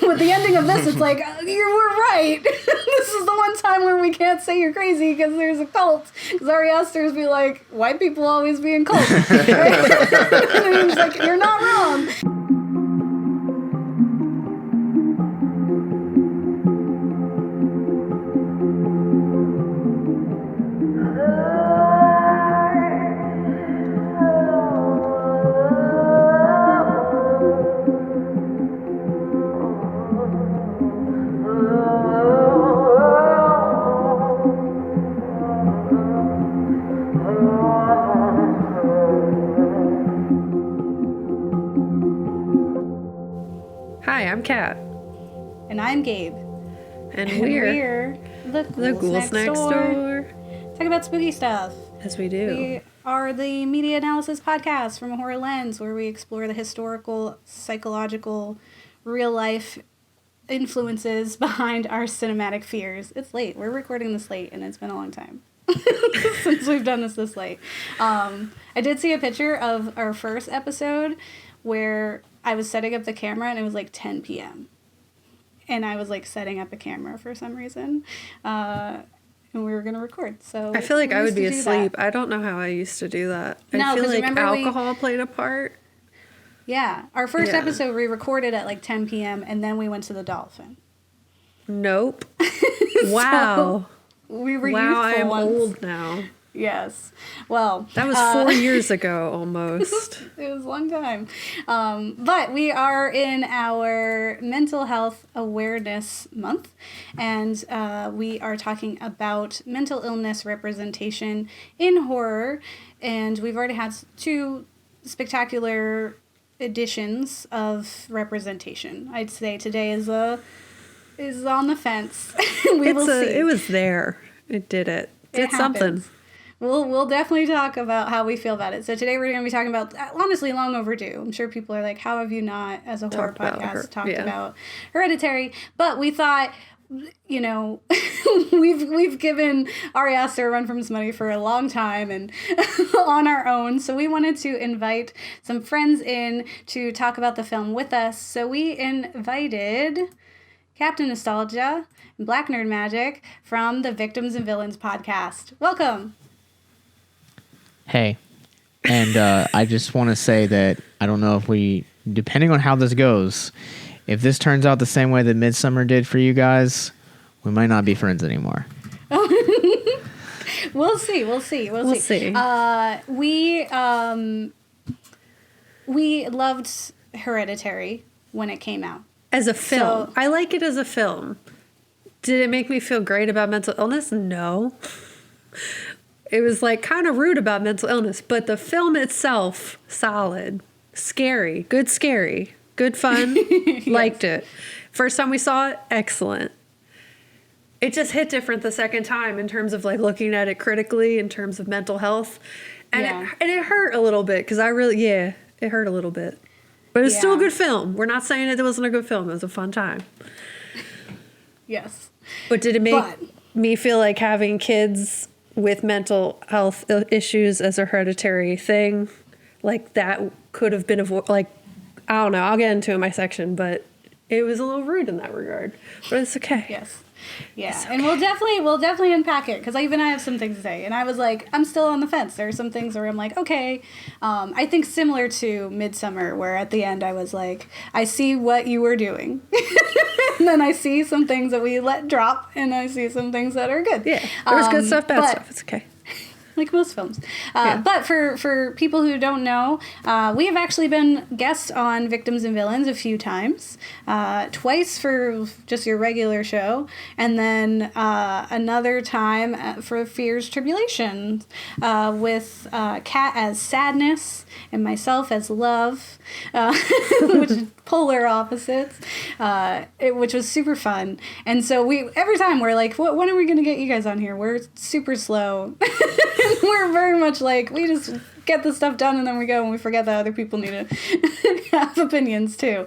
with the ending of this, it's like, you were right. This is the one time where we can't say you're crazy because there's a cult. Because Ari Aster's be like, white people always be in cults. Right? And he's like, you're not wrong. Hi, I'm Kat. And I'm Gabe. And we're the Ghouls next door. Talk about spooky stuff. As we do. We are the media analysis podcast from a horror lens, where we explore the historical, psychological, real-life influences behind our cinematic fears. It's late. We're recording this late, and it's been a long time since we've done this late. I did see a picture of our first episode where I was setting up the camera, and it was like 10 p.m. And I was like setting up a camera for some reason. And we were going to record. So I feel like I would be asleep. I don't know how I used to do that. I feel like alcohol played a part. Yeah. Our first episode we recorded at like 10 p.m. and then we went to the Dolphin. Nope. Wow. We were youthful I am once. old now. Yes. Well. That was 4 years ago almost. It was a long time. But we are in our mental health awareness month, and we are talking about mental illness representation in horror, and we've already had 2 spectacular editions of representation. I'd say today is on the fence. Will see. It was there. It did it. Did something. We'll definitely talk about how we feel about it. So today we're going to be talking about, honestly, long overdue. I'm sure people are like, how have you not, as a horror podcast, talked about Hereditary? But we thought, you know, we've given Ari Aster a run for his money for a long time and on our own. So we wanted to invite some friends in to talk about the film with us. So we invited Captain Nostalgia and Black Nerd Magic from the Victims and Villains podcast. Welcome. Hey, and I just want to say that I don't know if depending on how this goes, if this turns out the same way that Midsummer did for you guys, we might not be friends anymore. We'll see. We loved Hereditary when it came out. As a film. I like it as a film. Did it make me feel great about mental illness? No. It was like kind of rude about mental illness, but the film itself, solid, scary, good fun, yes. Liked it. First time we saw it, excellent. It just hit different the second time in terms of like looking at it critically in terms of mental health. And it hurt a little bit because it hurt a little bit. But it's still a good film. We're not saying that it wasn't a good film. It was a fun time. Yes. But did it make me feel like having kids with mental health issues as a hereditary thing? Like that could have been I don't know. I'll get into it in my section, but it was a little rude in that regard. But it's okay. Yes. Yeah, okay. And we'll definitely unpack it because I have some things to say, and I was like, I'm still on the fence. There are some things where I'm like, okay, I think similar to Midsummer, where at the end I was like, I see what you were doing, and then I see some things that we let drop, and I see some things that are good. Yeah, there was good stuff, bad stuff. It's okay. Like most films. But for people who don't know, we have actually been guests on Victims and Villains a few times. Twice for just your regular show, and then another time for Fears Tribulations with Kat as Sadness and myself as Love, which is polar opposites, which was super fun. And so every time we're like, when are we going to get you guys on here? We're super slow. We're very much like, we just get the stuff done and then we go and we forget that other people need to have opinions too.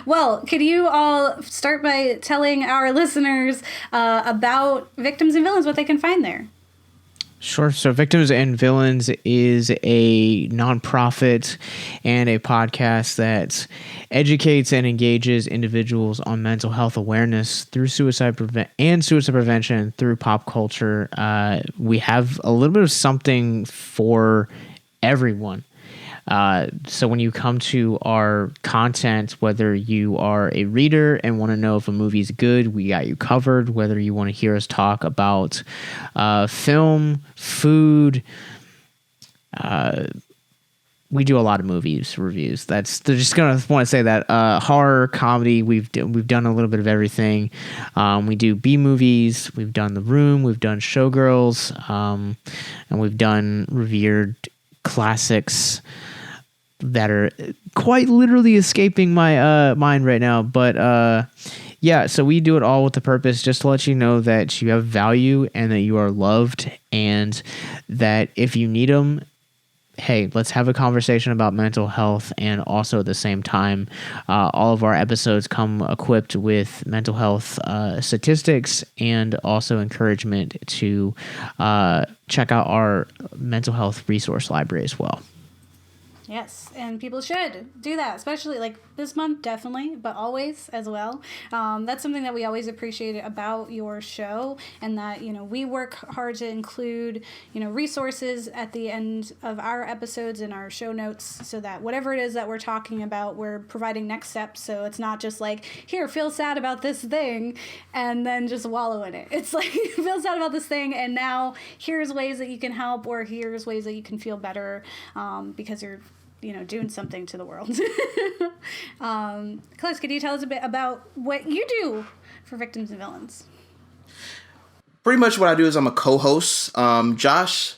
Well, could you all start by telling our listeners about Victims and Villains, what they can find there? Sure. So Victims and Villains is a nonprofit and a podcast that educates and engages individuals on mental health awareness through suicide prevention through pop culture. We have a little bit of something for everyone. So when you come to our content, whether you are a reader and want to know if a movie is good, we got you covered. Whether you want to hear us talk about film, food, we do a lot of movies reviews. They're just gonna want to say that horror, comedy. We've done a little bit of everything. We do B movies. We've done The Room. We've done Showgirls, and we've done revered classics that are quite literally escaping my mind right now. But yeah, so we do it all with the purpose just to let you know that you have value and that you are loved, and that if you need them, hey, let's have a conversation about mental health. And also at the same time, all of our episodes come equipped with mental health statistics and also encouragement to check out our mental health resource library as well. Yes, and people should do that, especially like this month, definitely, but always as well. That's something that we always appreciate about your show, and that, you know, we work hard to include, you know, resources at the end of our episodes and our show notes, so that whatever it is that we're talking about, we're providing next steps. So it's not just like, here, feel sad about this thing, and then just wallow in it. It's like, feel sad about this thing, and now here's ways that you can help, or here's ways that you can feel better, because you're, you know, doing something to the world. Close, could you tell us a bit about what you do for Victims and Villains? Pretty much what I do is I'm a co-host. Josh,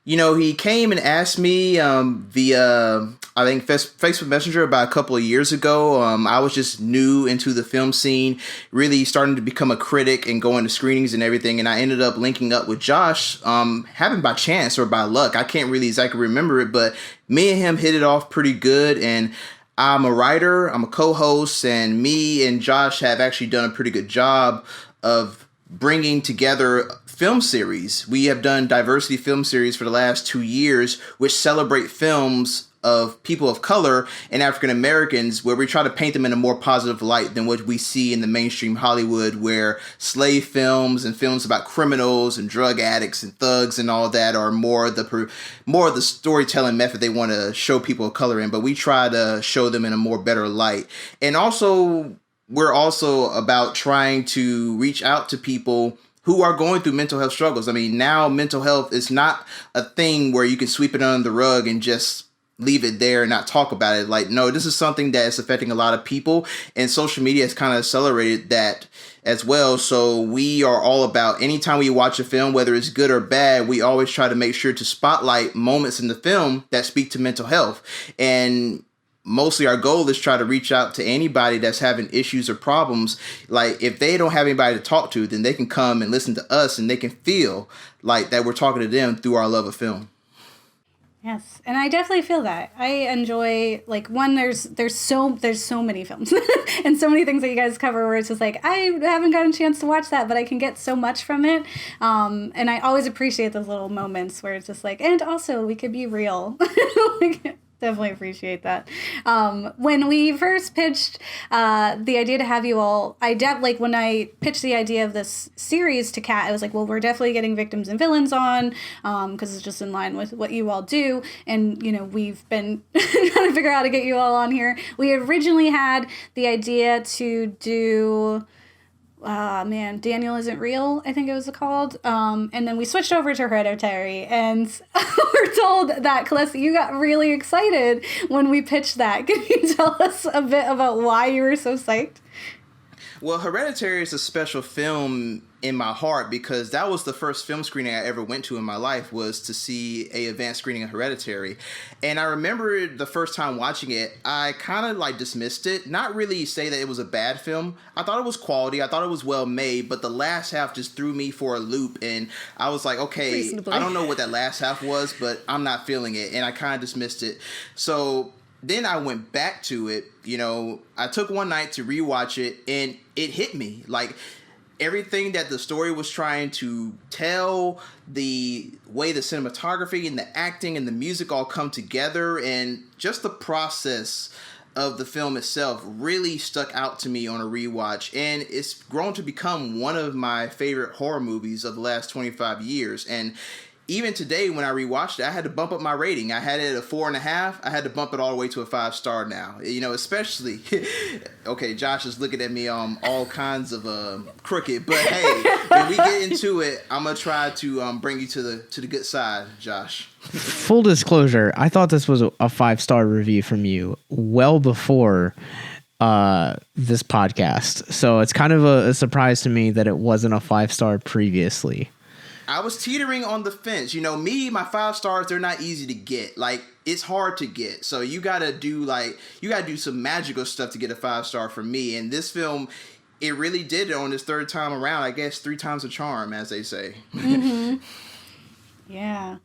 you know, he came and asked me via, I think, Facebook Messenger about a couple of years ago. I was just new into the film scene, really starting to become a critic and going to screenings and everything. And I ended up linking up with Josh, happened by chance or by luck. I can't really exactly remember it, but me and him hit it off pretty good. And I'm a writer, I'm a co-host, and me and Josh have actually done a pretty good job of bringing together film series. We have done diversity film series for the last 2 years, which celebrate films of people of color and African Americans, where we try to paint them in a more positive light than what we see in the mainstream Hollywood, where slave films and films about criminals and drug addicts and thugs and all that are more of the storytelling method they want to show people of color in. But we try to show them in a more better light. And also, we're also about trying to reach out to people who are going through mental health struggles. I mean, now mental health is not a thing where you can sweep it under the rug and just leave it there and not talk about it. Like, no, this is something that is affecting a lot of people, and social media has kind of accelerated that as well. So we are all about, anytime we watch a film, whether it's good or bad, we always try to make sure to spotlight moments in the film that speak to mental health. And mostly our goal is try to reach out to anybody that's having issues or problems. Like, if they don't have anybody to talk to, then they can come and listen to us, and they can feel like that we're talking to them through our love of film. Yes, and I definitely feel that. I enjoy, like, one, there's so many films and so many things that you guys cover where it's just like, I haven't gotten a chance to watch that, but I can get so much from it. And I always appreciate those little moments where it's just like, and also we could be real. Like, definitely appreciate that. When we first pitched the idea to have you all, when I pitched the idea of this series to Kat, I was like, well, we're definitely getting Victims and Villains on, because it's just in line with what you all do. And, you know, we've been trying to figure out how to get you all on here. We originally had the idea to do... Daniel Isn't Real, I think it was called. And then we switched over to Hereditary, and we're told that, Calista, you got really excited when we pitched that. Can you tell us a bit about why you were so psyched? Well, Hereditary is a special film in my heart because that was the first film screening I ever went to in my life, was to see a advanced screening of Hereditary. And I remember the first time watching it, I kind of like dismissed it. Not really say that it was a bad film. I thought it was quality. I thought it was well made, but the last half just threw me for a loop. And I was like, okay, Reasonably. I don't know what that last half was, but I'm not feeling it. And I kind of dismissed it. So then I went back to it. You know, I took one night to rewatch it, and it hit me. Like, everything that the story was trying to tell, the way the cinematography and the acting and the music all come together, and just the process of the film itself really stuck out to me on a rewatch, and it's grown to become one of my favorite horror movies of the last 25 years. And even today, when I rewatched it, I had to bump up my rating. I had it at a 4.5. I had to bump it all the way to a 5-star now. You know, especially, okay, Josh is looking at me all kinds of crooked. But hey, when we get into it, I'm gonna try to bring you to the good side, Josh. Full disclosure, I thought this was a 5-star review from you well before this podcast. So it's kind of a surprise to me that it wasn't a 5-star previously. I was teetering on the fence. You know, my 5 stars, they're not easy to get. Like, it's hard to get. So you gotta do some magical stuff to get a 5-star from me. And this film, it really did it on this third time around. I guess 3 times a charm, as they say. Mm-hmm. Yeah.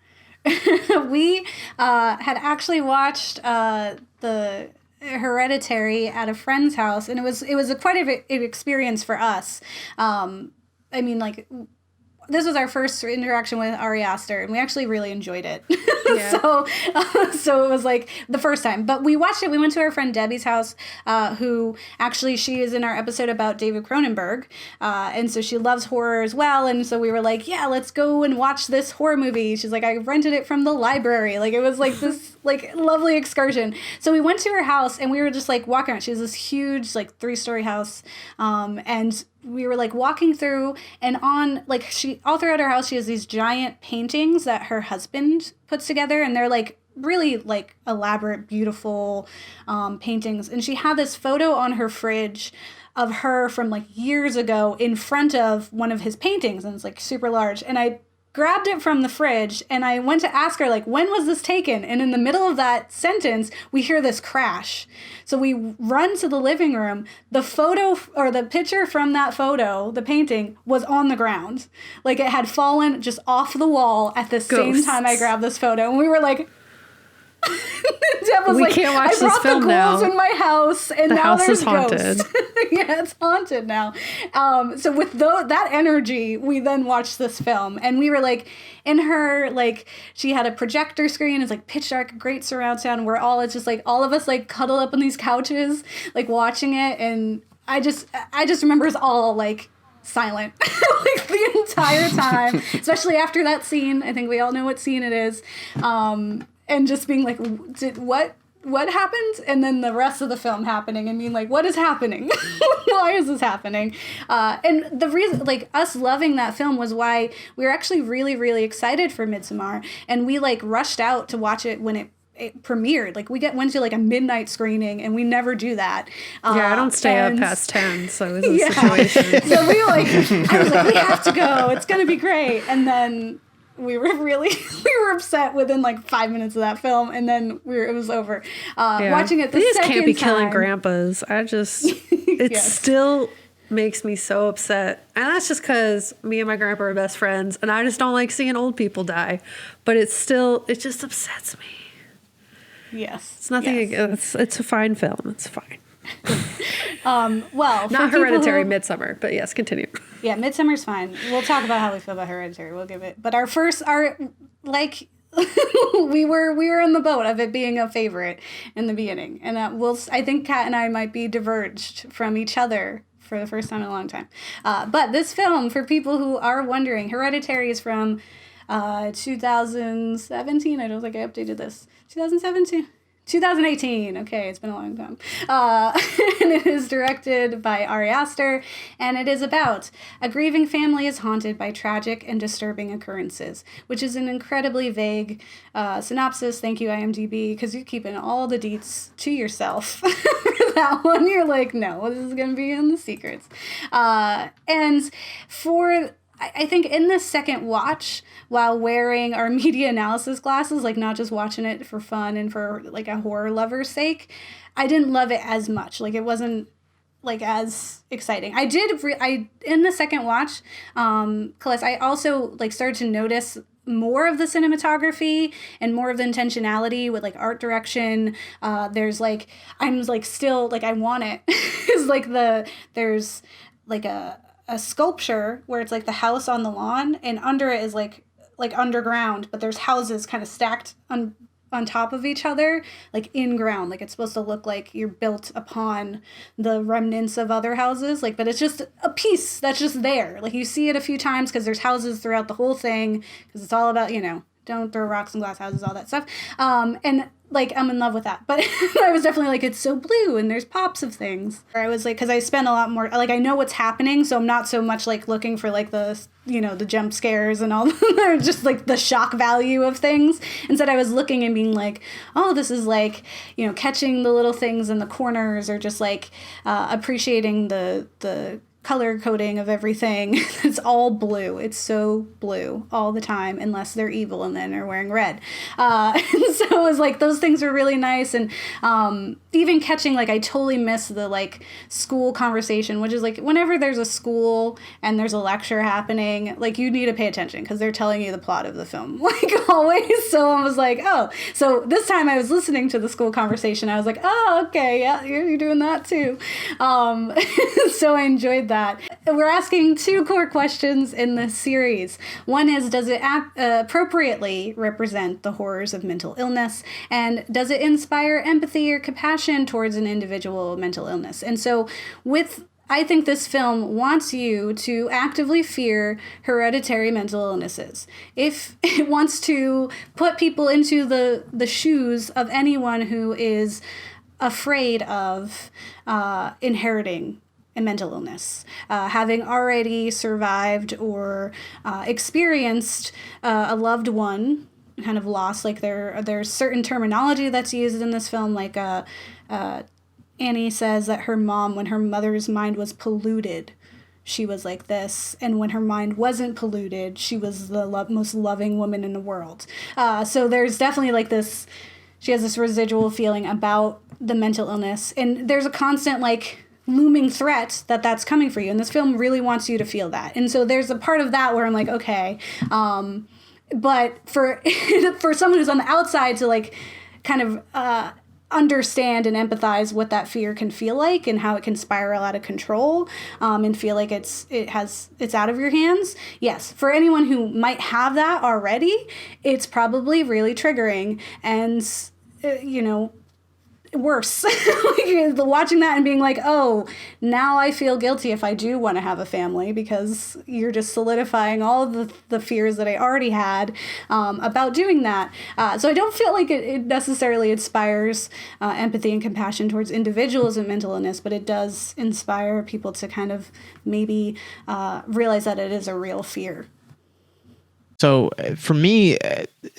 We had actually watched the Hereditary at a friend's house, and it was quite an experience for us. I mean, like, this was our first interaction with Ari Aster, and we actually really enjoyed it. Yeah. So it was like the first time. But we watched it. We went to our friend Debbie's house, who actually, she is in our episode about David Cronenberg. And so she loves horror as well. And so we were like, yeah, let's go and watch this horror movie. She's like, I rented it from the library. Like, it was like this like lovely excursion. So we went to her house, and we were just like walking around. She has this huge like 3-story house. And we were like walking through, and on like she all throughout her house she has these giant paintings that her husband puts together, and they're like really like elaborate, beautiful paintings. And she had this photo on her fridge of her from like years ago in front of one of his paintings, and it's like super large. And I grabbed it from the fridge, and I went to ask her, like, when was this taken? And in the middle of that sentence, we hear this crash. So we run to the living room. The photo, or the picture from that photo, the painting, was on the ground. Like, it had fallen just off the wall at the same time I grabbed this photo. And we were like... Deb was we like, can't watch I this brought film the now. ghouls in my house, and the now house there's is haunted. ghosts. Yeah, it's haunted now. So with that energy, we then watched this film, and we were like, in her, like, she had a projector screen. It's like pitch dark, great surround sound. We're all, it's just like all of us like cuddle up on these couches, like watching it, and I just remember us all like silent like the entire time, especially after that scene. I think we all know what scene it is. And just being like, what happened? And then the rest of the film happening and being like, what is happening? Why is this happening? And the reason, like, us loving that film was why we were actually really, really excited for Midsommar. And we, like, rushed out to watch it when it premiered. Like, we went to like a midnight screening, and we never do that. Yeah, I don't stay up past 10, so it's a situation. So I was like, we have to go. It's going to be great. And then we were upset within like 5 minutes of that film, and then it was over. Watching it the These second can't be time, killing grandpas. It still makes me so upset. And that's just because me and my grandpa are best friends, and I just don't like seeing old people die. But it just upsets me. Yes. It's nothing. Yes. It's a fine film. It's fine. Well, not Hereditary, Midsommar, but yes, continue. Yeah, Midsommar's fine. We'll talk about how we feel about Hereditary. We'll give it, but we were in the boat of it being a favorite in the beginning, and I think Kat and I might be diverged from each other for the first time in a long time. But this film, for people who are wondering, Hereditary is from 2017. I don't think I updated this. 2018. Okay, it's been a long time. And it is directed by Ari Aster, and it is about a grieving family is haunted by tragic and disturbing occurrences, which is an incredibly vague synopsis. Thank you, IMDb, because you're keeping all the deets to yourself. For that one, you're like, no, this is going to be in the secrets. And I think in the second watch, while wearing our media analysis glasses, like not just watching it for fun and for like a horror lover's sake, I didn't love it as much. Like, it wasn't like as exciting. In the second watch, Celeste, I also like started to notice more of the cinematography and more of the intentionality with like art direction. There's like, I'm like still like, I want it. It's like there's like a a sculpture where it's like the house on the lawn, and under it is like underground, but there's houses kind of stacked on top of each other, like in ground. Like it's supposed to look like you're built upon the remnants of other houses. Like, but it's just a piece that's just there. Like you see it a few times because there's houses throughout the whole thing, because it's all about, don't throw rocks in glass houses, all that stuff. And like, I'm in love with that. But I was definitely like, it's so blue and there's pops of things. Or I was like, because I spend a lot more, like, I know what's happening. So I'm not so much like looking for like the jump scares and all, or just like the shock value of things. Instead, I was looking and being like, oh, this is like, catching the little things in the corners, or just like appreciating the color coding of everything. It's all blue. It's so blue all the time, unless they're evil and then they're wearing red. And so it was like, those things were really nice. And even catching, like, I totally miss the like school conversation, which is like, whenever there's a school and there's a lecture happening, like, you need to pay attention because they're telling you the plot of the film, like, always. So I was like, oh, so this time I was listening to the school conversation. I was like, oh, okay, yeah, you're doing that too. So I enjoyed that. We're asking 2 core questions in this series. One is, does it appropriately represent the horrors of mental illness? And does it inspire empathy or compassion towards an individual mental illness? And so I think this film wants you to actively fear hereditary mental illnesses. If it wants to put people into the shoes of anyone who is afraid of inheriting a mental illness, having already survived or experienced a loved one kind of lost. Like there's certain terminology that's used in this film, like Annie says that her mom, when her mother's mind was polluted, she was like this, and when her mind wasn't polluted, she was the most loving woman in the world. So there's definitely like this, she has this residual feeling about the mental illness, and there's a constant like looming threat that's coming for you, and this film really wants you to feel that. And so there's a part of that where I'm like, okay, but for for someone who's on the outside to like kind of understand and empathize what that fear can feel like and how it can spiral out of control, and feel like it's out of your hands. Yes, for anyone who might have that already, it's probably really triggering and worse. Like, watching that and being like, oh, now I feel guilty if I do want to have a family, because you're just solidifying all of the fears that I already had about doing that. So I don't feel like it necessarily inspires empathy and compassion towards individuals with mental illness, but it does inspire people to kind of maybe realize that it is a real fear. So for me,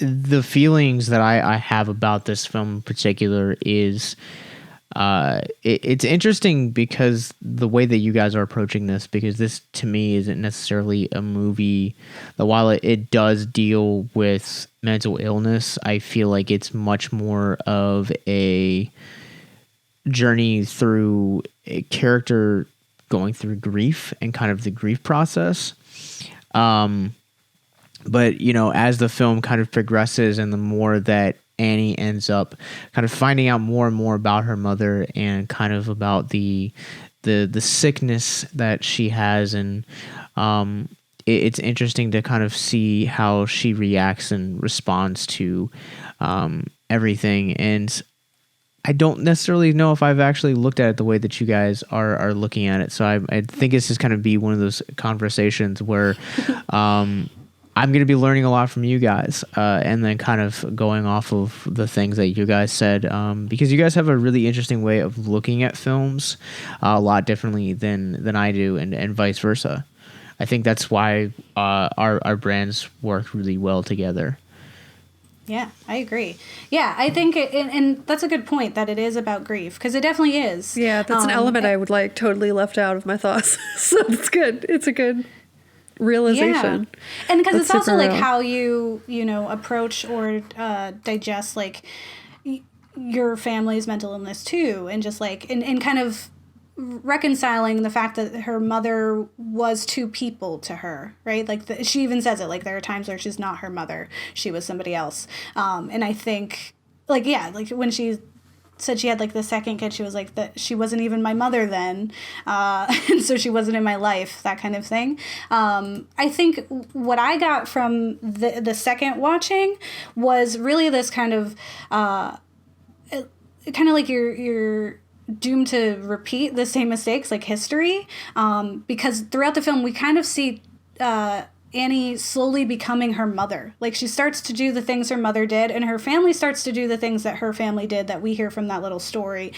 the feelings that I have about this film in particular is it's interesting because the way that you guys are approaching this, because this to me isn't necessarily a movie that, while it does deal with mental illness, I feel like it's much more of a journey through a character going through grief and kind of the grief process. But, as the film kind of progresses and the more that Annie ends up kind of finding out more and more about her mother and kind of about the sickness that she has, and it's interesting to kind of see how she reacts and responds to everything. And I don't necessarily know if I've actually looked at it the way that you guys are looking at it. So I think it's just kind of be one of those conversations where I'm going to be learning a lot from you guys, and then kind of going off of the things that you guys said, because you guys have a really interesting way of looking at films a lot differently than I do, and vice versa. I think that's why our brands work really well together. Yeah, I agree. Yeah, I think, and that's a good point, that it is about grief, because it definitely is. Yeah, that's an element I would like totally left out of my thoughts. So it's good. It's a good realization. Yeah. And because it's also like real. how you approach or digest like your family's mental illness too, and just like and kind of reconciling the fact that her mother was 2 people to her, right? Like she even says it, like there are times where she's not her mother, she was somebody else. And I think like, yeah, like when she said she had like the second kid, she was like that she wasn't even my mother then, and so she wasn't in my life, that kind of thing. I think what I got from the second watching was really this kind of like you're doomed to repeat the same mistakes, like history, because throughout the film we kind of see Annie slowly becoming her mother. Like, she starts to do the things her mother did, and her family starts to do the things that her family did that we hear from that little story.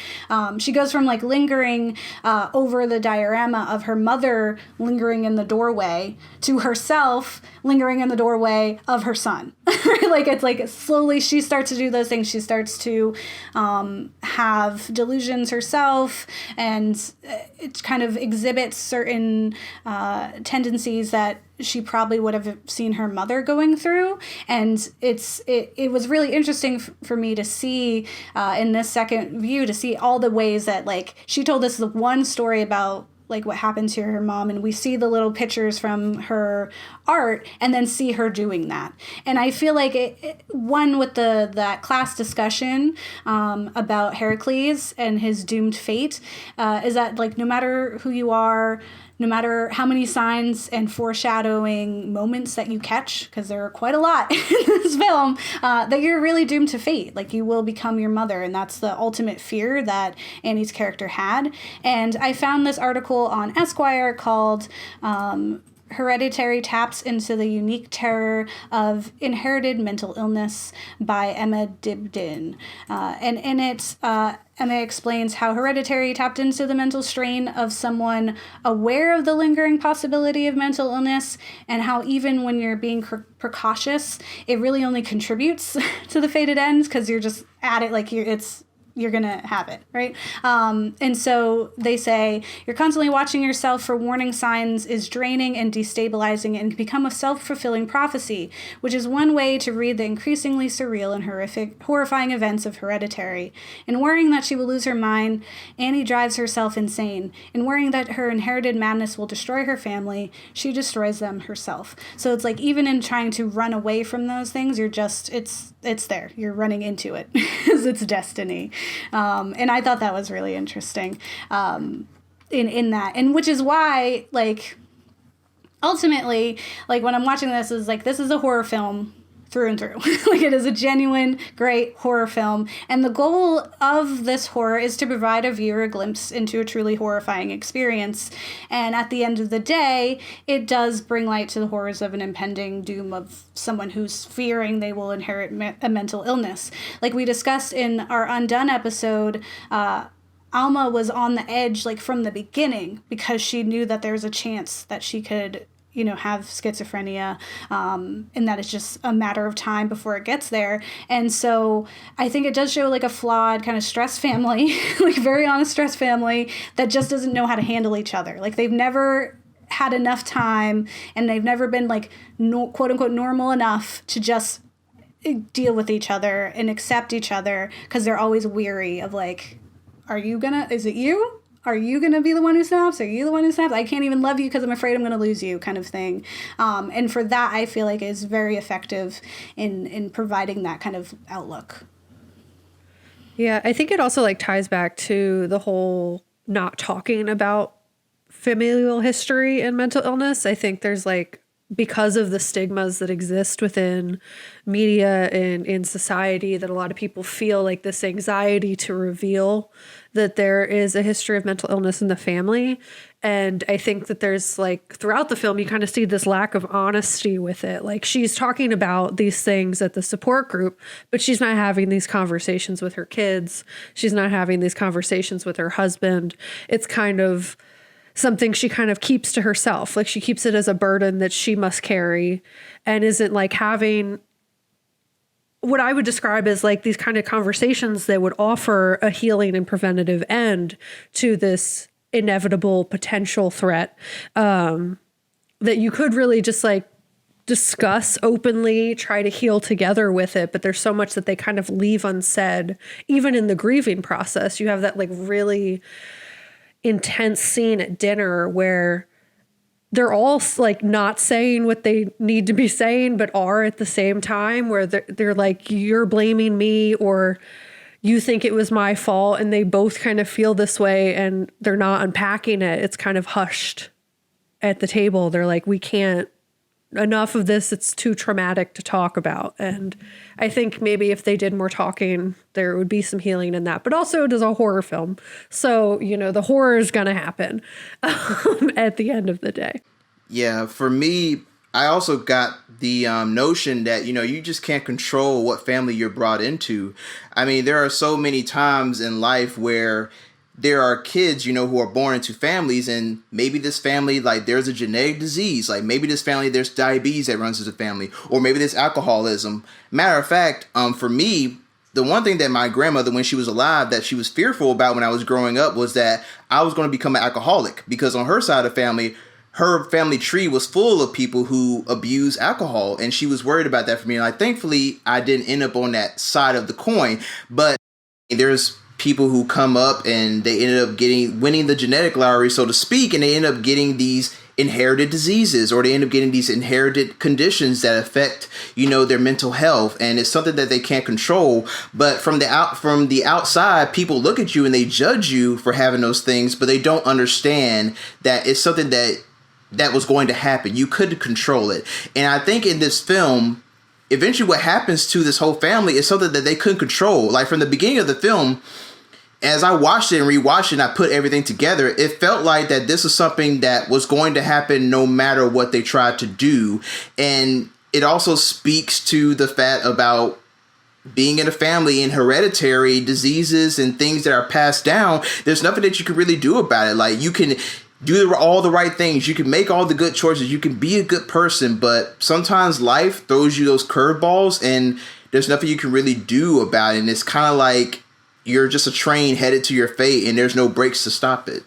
She goes from, like, lingering over the diorama of her mother lingering in the doorway to herself lingering in the doorway of her son. Like, it's like slowly she starts to do those things. She starts to have delusions herself, and it kind of exhibits certain tendencies that she probably would have seen her mother going through. And it was really interesting for me to see in this second view, to see all the ways that, like, she told us the one story about like what happened to her mom, and we see the little pictures from her art and then see her doing that. And I feel like one with that class discussion about Heracles and his doomed fate is that, like, no matter who you are, no matter how many signs and foreshadowing moments that you catch, because there are quite a lot in this film, that you're really doomed to fate. Like, you will become your mother, and that's the ultimate fear that Annie's character had. And I found this article on Esquire called Hereditary Taps into the Unique Terror of Inherited Mental Illness by Emma Dibdin. And in it, Emma explains how Hereditary tapped into the mental strain of someone aware of the lingering possibility of mental illness, and how even when you're being precautious, it really only contributes to the fated ends, because you're just at it like you're gonna have it, right? And so they say, you're constantly watching yourself for warning signs is draining and destabilizing, and can become a self-fulfilling prophecy, which is one way to read the increasingly surreal and horrifying events of Hereditary. In worrying that she will lose her mind, Annie drives herself insane. In worrying that her inherited madness will destroy her family, she destroys them herself. So it's like, even in trying to run away from those things, you're just, it's there. You're running into it. It's destiny. And I thought that was really interesting in that. And which is why, like, ultimately, like, when I'm watching this, is like, this is a horror film through and through. Like, it is a genuine, great horror film. And the goal of this horror is to provide a viewer a glimpse into a truly horrifying experience. And at the end of the day, it does bring light to the horrors of an impending doom of someone who's fearing they will inherit a mental illness. Like we discussed in our Undone episode, Alma was on the edge, like, from the beginning, because she knew that there was a chance that she could, you know, have schizophrenia, and that it's just a matter of time before it gets there. And so I think it does show, like, a flawed kind of stress family, like, very honest stress family that just doesn't know how to handle each other. Like, they've never had enough time, and they've never been, like, quote unquote normal enough to just deal with each other and accept each other, because they're always weary of, like, is it you? Are you going to be the one who snaps? Are you the one who snaps? I can't even love you because I'm afraid I'm going to lose you, kind of thing. And for that, I feel like is very effective in providing that kind of outlook. Yeah, I think it also, like, ties back to the whole not talking about familial history and mental illness. I think there's, like, because of the stigmas that exist within media and in society, that a lot of people feel like this anxiety to reveal that there is a history of mental illness in the family. And I think that there's, like, throughout the film, you kind of see this lack of honesty with it. Like, she's talking about these things at the support group, but she's not having these conversations with her kids. She's not having these conversations with her husband. It's kind of something she kind of keeps to herself. Like, she keeps it as a burden that she must carry, and isn't, like, having what I would describe as, like, these kind of conversations that would offer a healing and preventative end to this inevitable potential threat, that you could really just, like, discuss openly, try to heal together with it. But there's so much that they kind of leave unsaid, even in the grieving process. You have that, like, really intense scene at dinner where they're all, like, not saying what they need to be saying, but are at the same time, where they're like, you're blaming me, or you think it was my fault, and they both kind of feel this way and they're not unpacking it. It's kind of hushed at the table. They're like, we can't, enough of this. It's too traumatic to talk about. And I think maybe if they did more talking, there would be some healing in that. But also it is a horror film. So, you know, the horror is going to happen at the end of the day. Yeah, for me, I also got the notion that, you know, you just can't control what family you're brought into. I mean, there are so many times in life where there are kids, you know, who are born into families, and maybe this family, like, there's a genetic disease. Like, maybe this family, there's diabetes that runs as a family, or maybe there's alcoholism. Matter of fact, for me, the one thing that my grandmother, when she was alive, that she was fearful about when I was growing up was that I was going to become an alcoholic, because on her side of the family, her family tree was full of people who abuse alcohol, and she was worried about that for me. And like, thankfully, I didn't end up on that side of the coin. But there's people who come up and they ended up winning the genetic lottery, so to speak, and they end up getting these inherited diseases, or they end up getting these inherited conditions that affect, you know, their mental health, and it's something that they can't control. But from the outside, people look at you and they judge you for having those things, but they don't understand that it's something that was going to happen. You couldn't control it. And I think in this film, eventually what happens to this whole family is something that they couldn't control. Like, from the beginning of the film, as I watched it and rewatched it and I put everything together, it felt like that this was something that was going to happen no matter what they tried to do. And it also speaks to the fact about being in a family and hereditary diseases and things that are passed down. There's nothing that you can really do about it. Like, you can do all the right things, you can make all the good choices, you can be a good person, but sometimes life throws you those curveballs and there's nothing you can really do about it. And it's kind of like you're just a train headed to your fate and there's no brakes to stop it.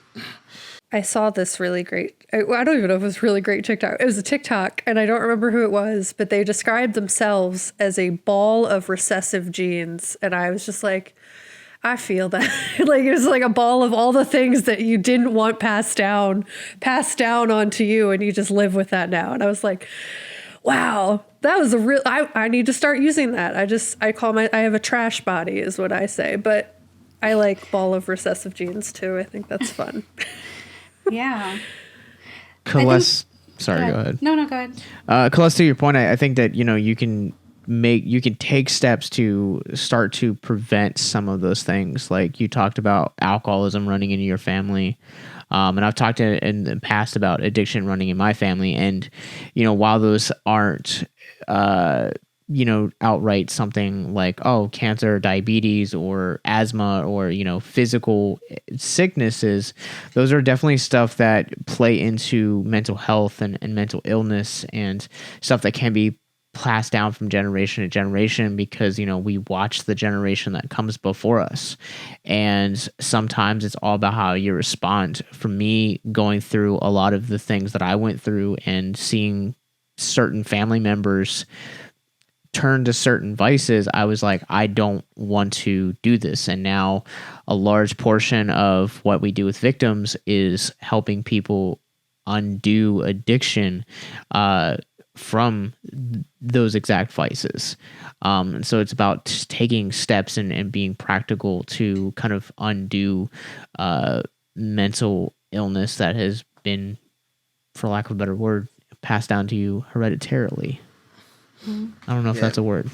I saw this really great, I don't even know if it was really great TikTok. It was a TikTok, and I don't remember who it was, but they described themselves as a ball of recessive genes. And I was just like, I feel that. Like, it was like a ball of all the things that you didn't want passed down onto you, and you just live with that now. And I was like, wow, that was a real, I need to start using that. I have a trash body is what I say, but I like ball of recessive genes too. I think that's fun. Yeah. Sorry, go ahead. No, go ahead. Celeste, to your point, I think that, you know, you can take steps to start to prevent some of those things. Like you talked about alcoholism running into your family. And I've talked in the past about addiction running in my family. And, you know, while those aren't, you know, outright something like, oh, cancer, diabetes, or asthma, or, you know, physical sicknesses, those are definitely stuff that play into mental health and mental illness, and stuff that can be passed down from generation to generation, because, you know, we watch the generation that comes before us, and sometimes it's all about how you respond. For me, going through a lot of the things that I went through and seeing certain family members turn to certain vices, I was like, I don't want to do this. And now a large portion of what we do with victims is helping people undo addiction from those exact vices. And so it's about taking steps and being practical to kind of undo mental illness that has been, for lack of a better word, passed down to you hereditarily. I don't know if that's a word.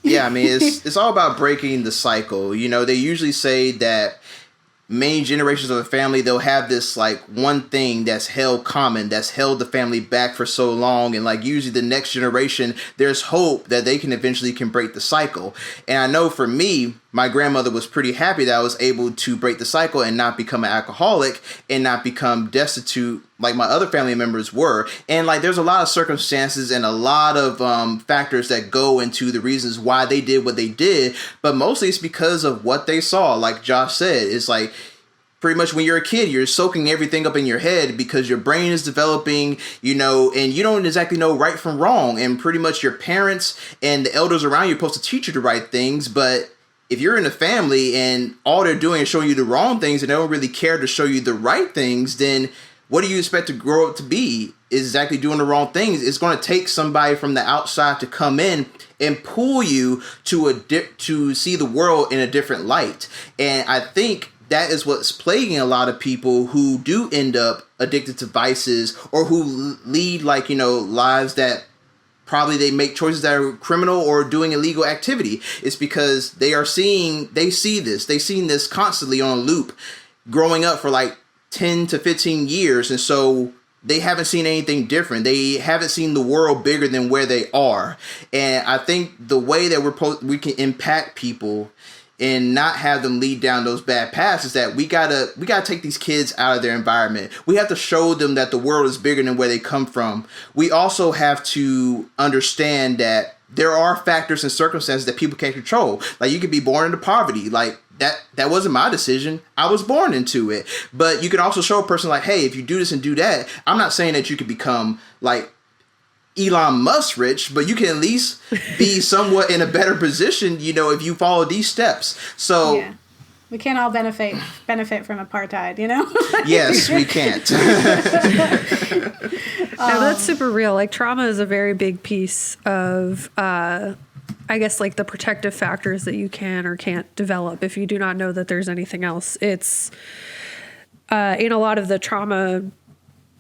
Yeah, I mean, it's all about breaking the cycle. You know, they usually say that many generations of a family, they'll have this like one thing that's held common, that's held the family back for so long. And like usually the next generation, there's hope that they can eventually break the cycle. And I know for me, my grandmother was pretty happy that I was able to break the cycle and not become an alcoholic and not become destitute like my other family members were. And like there's a lot of circumstances and a lot of factors that go into the reasons why they did what they did. But mostly it's because of what they saw. Like Josh said, it's like pretty much when you're a kid, you're soaking everything up in your head because your brain is developing, you know, and you don't exactly know right from wrong. And pretty much your parents and the elders around you are supposed to teach you the right things. But if you're in a family and all they're doing is showing you the wrong things and they don't really care to show you the right things, then what do you expect to grow up to be? Is exactly doing the wrong things. It's going to take somebody from the outside to come in and pull you to see the world in a different light. And I think that is what's plaguing a lot of people who do end up addicted to vices, or who lead lives that probably they make choices that are criminal or doing illegal activity. It's because they've seen this constantly on a loop growing up for 10 to 15 years. And so they haven't seen anything different. They haven't seen the world bigger than where they are. And I think the way that we can impact people and not have them lead down those bad paths is that we gotta take these kids out of their environment. We have to show them that the world is bigger than where they come from. We also have to understand that there are factors and circumstances that people can't control. You could be born into poverty. That wasn't my decision. I was born into it. But you can also show a person hey, if you do this and do that, I'm not saying that you could become Elon Musk rich, but you can at least be somewhat in a better position, if you follow these steps. So yeah. We can't all benefit from apartheid, Yes, we can't. No, that's super real. Trauma is a very big piece of, I guess, the protective factors that you can or can't develop if you do not know that there's anything else. It's in a lot of the trauma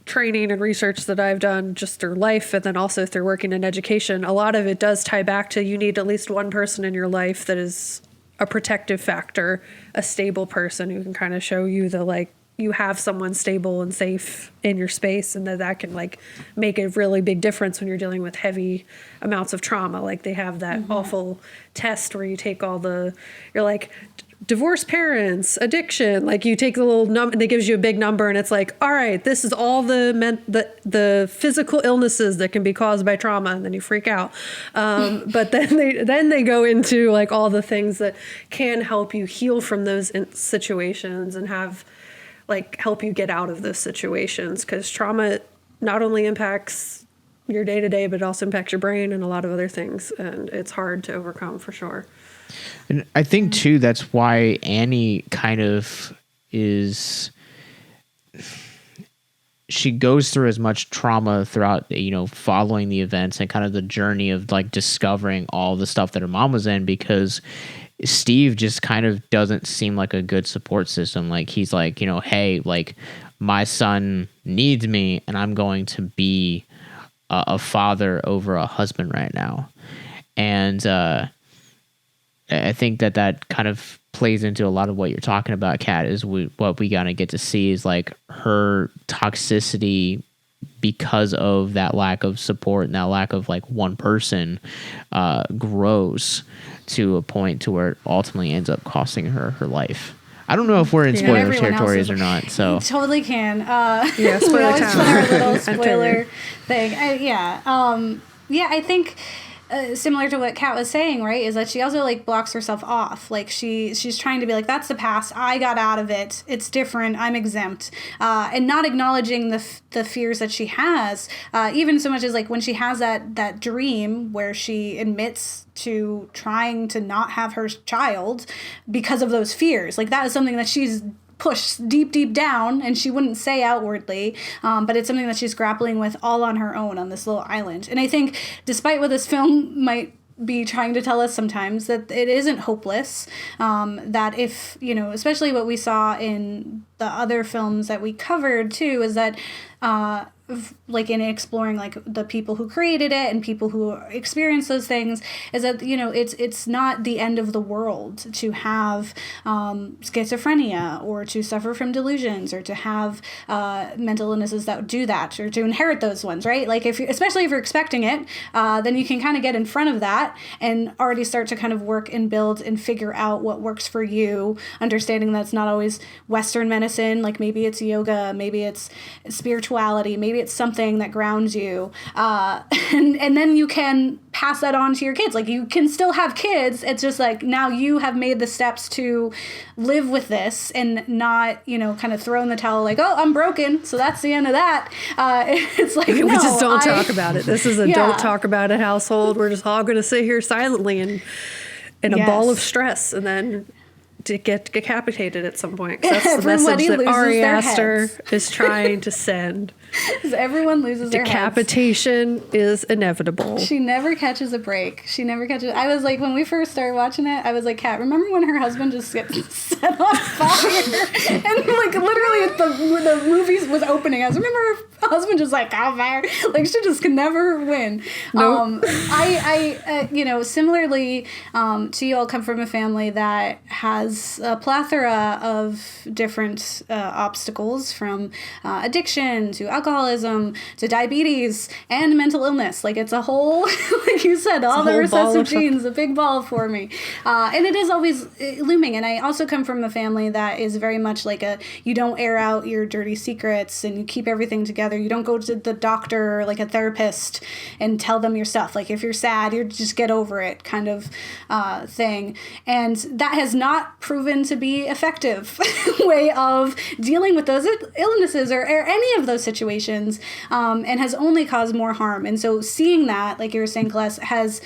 training and research that I've done just through life, and then also through working in education, a lot of it does tie back to you need at least one person in your life that is a protective factor, a stable person who can kind of show you you have someone stable and safe in your space, and that can make a really big difference when you're dealing with heavy amounts of trauma. They have that awful test where you take you're divorced parents, addiction. You take the little number, and it gives you a big number, and it's all right, this is all the physical illnesses that can be caused by trauma, and then you freak out. But then they go into all the things that can help you heal from those situations and have help you get out of those situations, because trauma not only impacts your day to day, but it also impacts your brain and a lot of other things, and it's hard to overcome for sure. And I think too, that's why Annie kind of she goes through as much trauma throughout, following the events and kind of the journey of discovering all the stuff that her mom was in, because Steve just kind of doesn't seem like a good support system. He's hey, my son needs me, and I'm going to be a father over a husband right now. And, I think that kind of plays into a lot of what you're talking about, Kat, is what we gotta get to see is her toxicity because of that lack of support and that lack of one person grows to a point to where it ultimately ends up costing her life. I don't know if we're in spoiler territories or not. So you totally can. Yeah, spoiler we always time. put our little spoiler thing. I think. Similar to what Kat was saying, right, is that she also blocks herself off. She's trying to be that's the past. I got out of it. It's different. I'm exempt, and not acknowledging the fears that she has. Even so much as when she has that dream where she admits to trying to not have her child because of those fears. That is something that she's pushed deep down, and she wouldn't say outwardly, but it's something that she's grappling with all on her own on this little island. And I think despite what this film might be trying to tell us sometimes, that it isn't hopeless, that if, especially what we saw in the other films that we covered too, is that in exploring the people who created it and people who experience those things, is that it's not the end of the world to have schizophrenia or to suffer from delusions or to have mental illnesses that do that or to inherit those ones, right? Especially if you're expecting it, then you can kind of get in front of that and already start to kind of work and build and figure out what works for you, understanding that's not always Western medicine. Maybe it's yoga, maybe it's spirituality, maybe it's something that grounds you, and then you can pass that on to your kids. You can still have kids. It's just now you have made the steps to live with this and not kind of throw in the towel oh, I'm broken, so that's the end of that. It's we just don't talk about it. This is a don't talk about it household. We're just all going to sit here silently and in a ball of stress, and then get decapitated at some point. 'Cause that's the Everybody message that loses Ari their Aster heads. is trying to send. Everyone loses their heads. Decapitation is inevitable. She never catches a break. She never catches. I was like, when we first started watching it, I was like, Kat, remember when her husband just gets set on fire? And like literally, the movie was opening. I was remember her husband just like on fire. Like she just could never win. Nope. Similarly, to you all come from a family that has a plethora of different obstacles, from addiction to alcoholism to diabetes and mental illness. Like it's a whole, like you said, all the recessive genes, a big ball for me. And it is always looming. And I also come from a family that is very much like you don't air out your dirty secrets and you keep everything together. You don't go to the doctor or like a therapist and tell them your stuff. Like if you're sad, you just get over it kind of thing. And that has not proven to be effective way of dealing with those illnesses or any of those situations, and has only caused more harm. And so seeing that, like you were saying, Celeste, has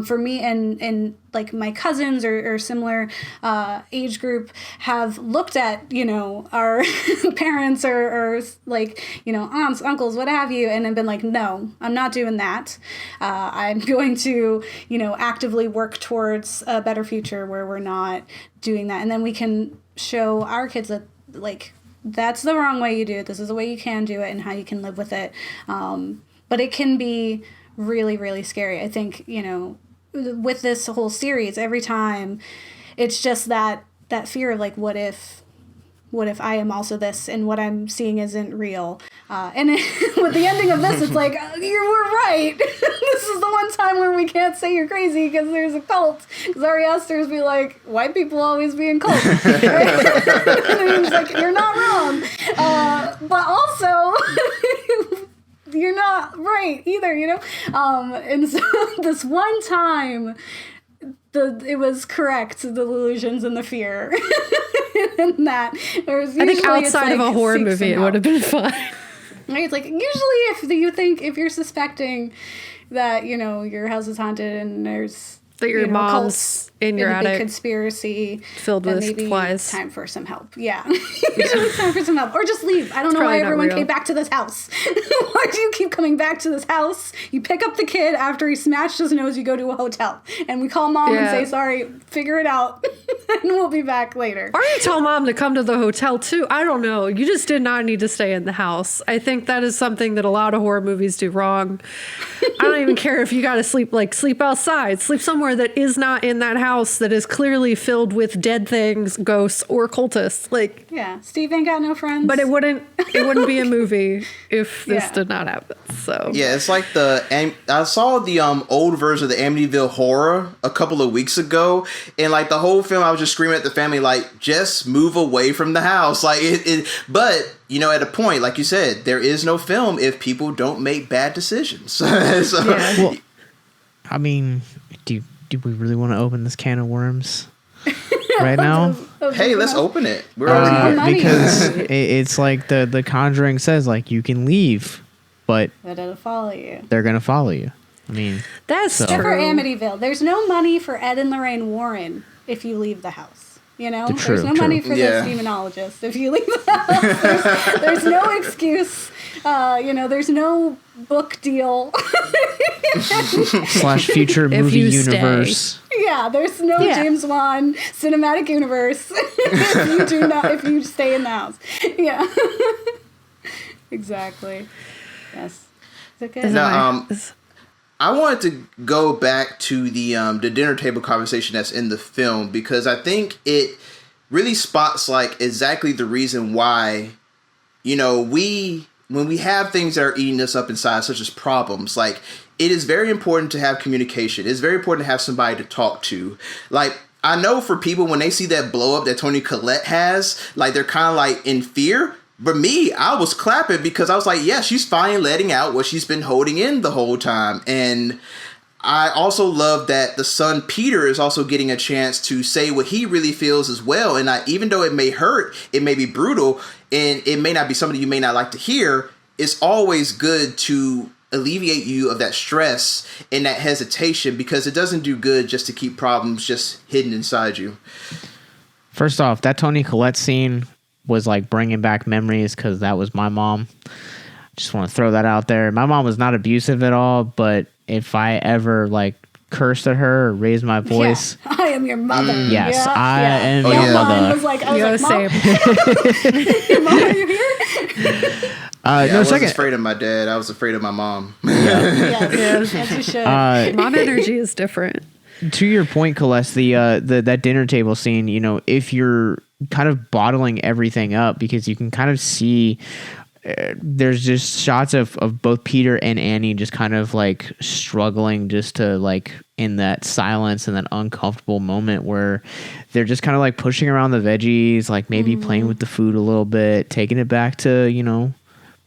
for me and like my cousins or similar age group have looked at, our parents or like, aunts, uncles, what have you, and have been like, no, I'm not doing that. I'm going to, actively work towards a better future where we're not doing that. And then we can show our kids that, like, that's the wrong way you do it. This is the way you can do it and how you can live with it. But it can be really, really scary. I think, with this whole series, every time it's just that fear of like, what if I am also this and what I'm seeing isn't real? And with the ending of this, it's like, you were right. This is the one time where we can't say you're crazy because there's a cult. Because Ari Aster's be like, white people always be in cults. Right? And he's like, you're not wrong. But also, you're not right either, And so this one time, it was correct, the illusions and the fear. And that I think outside of a horror movie, it would have been fun. Right? It's like, usually if you're suspecting that, your house is haunted and there's that your mom's in your attic, conspiracy filled with maybe flies. It's time for some help. Yeah, it's time for some help, or just leave. I don't know why everyone came back to this house. Why do you keep coming back to this house? You pick up the kid after he smashed his nose. You go to a hotel, and we call mom and say, "Sorry, figure it out, and we'll be back later." Or you tell mom to come to the hotel too. I don't know. You just did not need to stay in the house. I think that is something that a lot of horror movies do wrong. I don't even care if you got to sleep outside, sleep somewhere that is not in that house that is clearly filled with dead things, ghosts, or cultists. Like, yeah, Steve ain't got no friends. But it wouldn't be a movie if this did not happen. So yeah, it's like I saw the old version of the Amityville Horror a couple of weeks ago, and like the whole film, I was just screaming at the family like, just move away from the house. Like but at a point, like you said, there is no film if people don't make bad decisions. So, well, I mean, do we really want to open this can of worms right now? Hey, let's open it. We're already here. Because it's like the Conjuring says, like, you can leave, but it'll follow you. They're gonna follow you. I mean, that's true. Except for Amityville, there's no money for Ed and Lorraine Warren if you leave the house. There's no money for those demonologists if you leave the house. There's no excuse. There's no book deal. / future movie universe. Yeah, there's no James Wan cinematic universe if you stay in the house. Yeah. Exactly. Yes. Is it good? Now, I wanted to go back to the dinner table conversation that's in the film, because I think it really spots like exactly the reason why, when we have things that are eating us up inside, such as problems, like, it is very important to have communication. It's very important to have somebody to talk to. Like, I know for people, when they see that blow up that Toni Collette has, like, they're kind of like in fear. But me, I was clapping because I was like, yeah, she's finally letting out what she's been holding in the whole time. And I also love that the son, Peter, is also getting a chance to say what he really feels as well. And even though it may hurt, it may be brutal, and it may not be something you may not like to hear, it's always good to alleviate you of that stress and that hesitation, because it doesn't do good just to keep problems just hidden inside you. First off, that Toni Collette scene was like bringing back memories because that was my mom. Just want to throw that out there. My mom was not abusive at all, but if I ever like cursed at her or raised my voice, yeah. I am your mother. Yes, yeah. I am Oh, your yeah. mother. I was like, Mom, Mom, are you here? I wasn't afraid of my dad. I was afraid of my mom. Yes, as you should. Mom energy is different. To your point, Celeste, the that dinner table scene, you know, if you're kind of bottling everything up, because you can kind of see there's just shots of both Peter and Annie just kind of like struggling just to like in that silence and that uncomfortable moment where they're just kind of like pushing around the veggies, like maybe playing with the food a little bit, taking it back to, you know,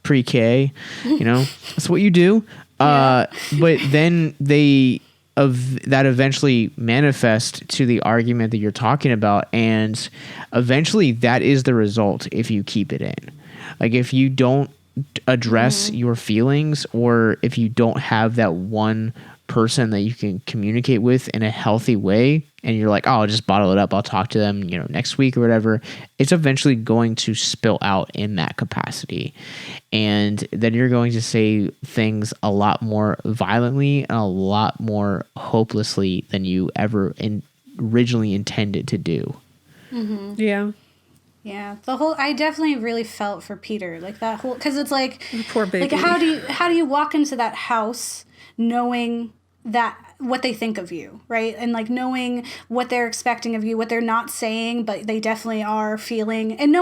pre-K, you know, that's what you do. But then that eventually manifest to the argument that you're talking about, and eventually that is the result if you keep it in. Like if you don't address your feelings, or if you don't have that one person that you can communicate with in a healthy way, and you're like, oh, I'll just bottle it up, I'll talk to them, you know, next week or whatever, it's eventually going to spill out in that capacity. And then you're going to say things a lot more violently and a lot more hopelessly than you ever originally intended to do. Mm-hmm. Yeah. Yeah, I definitely really felt for Peter, like that whole, because it's like, poor baby. like how do you walk into that house knowing that what they think of you, right? And like knowing what they're expecting of you, what they're not saying, but they definitely are feeling, and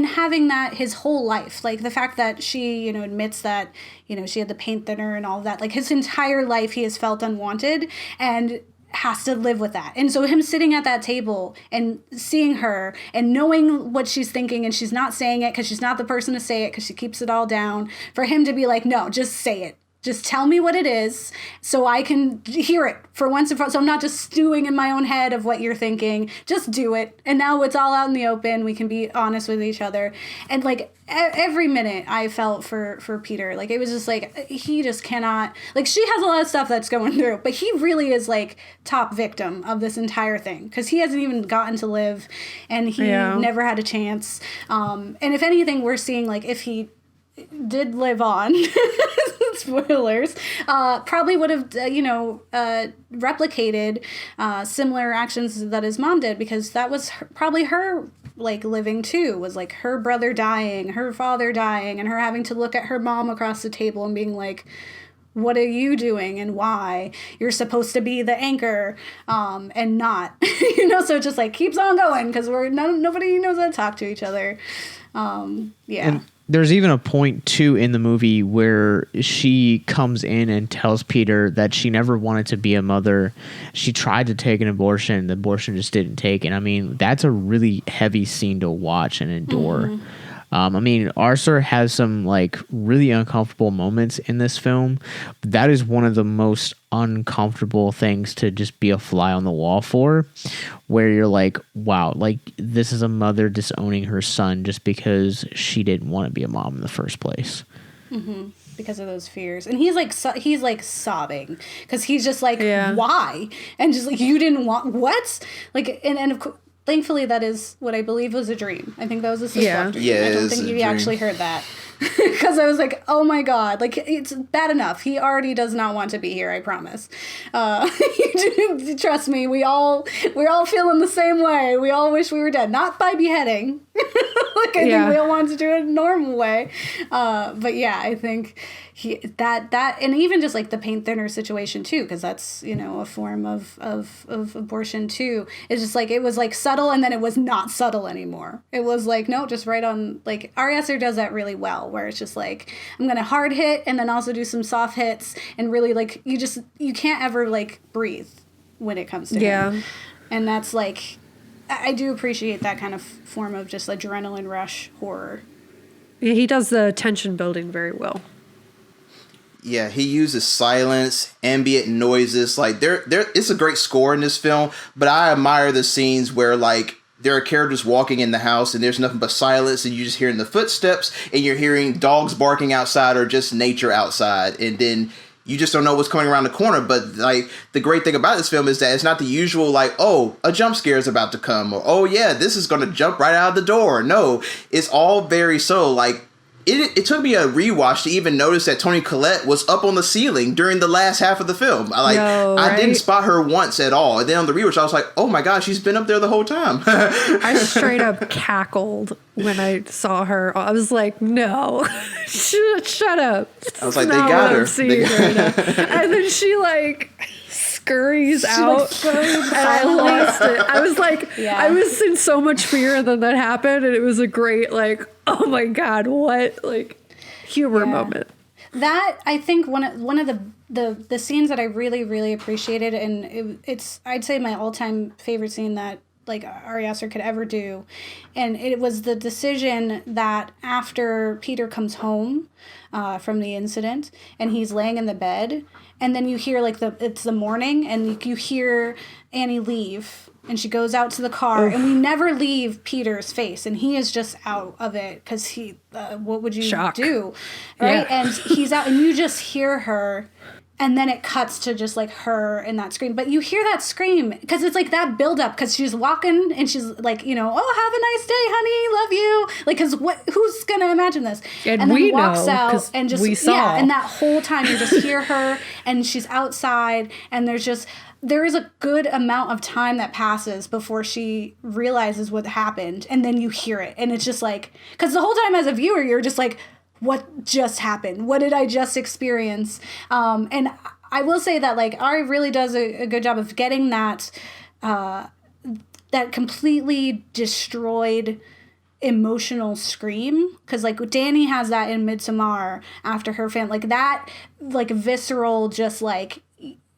having that his whole life, like the fact that she, you know, admits that, you know, she had the paint thinner and all of that, like his entire life he has felt unwanted and has to live with that. And so him sitting at that table and seeing her and knowing what she's thinking, and she's not saying it because she's not the person to say it because she keeps it all down, for him to be like, no, just say it. Just tell me what it is so I can hear it for once and for all. So I'm not just stewing in my own head of what you're thinking. Just do it. And now it's all out in the open. We can be honest with each other. And like every minute I felt for Peter. Like it was just like, he just cannot, like she has a lot of stuff that's going through, but he really is like top victim of this entire thing because he hasn't even gotten to live, and he never had a chance. And if anything, we're seeing like if he did live on, spoilers, probably would have, replicated similar actions that his mom did, because that was probably her, like, living too, was like her brother dying, her father dying, and her having to look at her mom across the table and being like, what are you doing and why? You're supposed to be the anchor, and not, so it just like keeps on going because nobody knows how to talk to each other. And there's even a point too in the movie where she comes in and tells Peter that she never wanted to be a mother. She tried to take an abortion. The abortion just didn't take. And I mean, that's a really heavy scene to watch and endure. Mm-hmm. I mean, Arthur has some like really uncomfortable moments in this film. But that is one of the most uncomfortable things to just be a fly on the wall for, where you're like, wow, like this is a mother disowning her son just because she didn't want to be a mom in the first place. Mm-hmm. Because of those fears. And he's like sobbing because he's just like, why? And just like, you didn't want what? Like, and of course, thankfully, that is what I believe was a dream. I think that was a sleepwalk dream. Yeah, I don't think he actually heard that. Because I was like, oh my God, like it's bad enough. He already does not want to be here, I promise. Trust me, we're all feeling the same way. We all wish we were dead. Not by beheading. I think we all want to do it a normal way. But yeah, I think that and even just like the paint thinner situation too, because that's, a form of abortion too. It's just like, it was like subtle, and then it was not subtle anymore. It was like, no, just right on, like Ari Aster does that really well, where it's just like, I'm going to hard hit and then also do some soft hits, and really like, you can't ever like breathe when it comes to him. And that's like, I do appreciate that kind of form of just adrenaline rush horror. Yeah, he does the tension building very well. Yeah, he uses silence, ambient noises. Like it's a great score in this film, but I admire the scenes where like there are characters walking in the house and there's nothing but silence, and you're just hearing the footsteps and you're hearing dogs barking outside or just nature outside, and then you just don't know what's coming around the corner. But like the great thing about this film is that it's not the usual like, oh, a jump scare is about to come, or oh yeah, this is going to jump right out of the door. No, it's all very subtle. Like it took me a rewatch to even notice that Toni Collette was up on the ceiling during the last half of the film. I didn't spot her once at all. And then on the rewatch, I was like, oh my gosh, she's been up there the whole time. I straight up cackled when I saw her. I was like, no, shut up. I was like, they got her. Right now. And then she like scurries out, and I lost it. I was like, I was in so much fear, and then that happened, and it was a great like, oh my god, what like humor moment. That I think one of the scenes that I really really appreciated, and it's I'd say my all-time favorite scene that like Ari Aster could ever do, and it was the decision that after Peter comes home from the incident and he's laying in the bed, and then you hear like it's the morning, and you hear Annie leave, and she goes out to the car, and we never leave Peter's face, and he is just out of it because he what would you do, right? And he's out, and you just hear her. And then it cuts to just like her in that scream. But you hear that scream because it's like that build up because she's walking and she's like, you know, oh, have a nice day, honey. Love you. Like, because who's going to imagine this? And then we walks know, out and just, we saw. Yeah. And that whole time you just hear her and she's outside and there is a good amount of time that passes before she realizes what happened. And then you hear it. And it's just like, because the whole time as a viewer, you're just like, what just happened? What did I just experience? And I will say that like Ari really does a good job of getting that that completely destroyed emotional scream, because like Danny has that in Midsommar after her family, like that like visceral, just like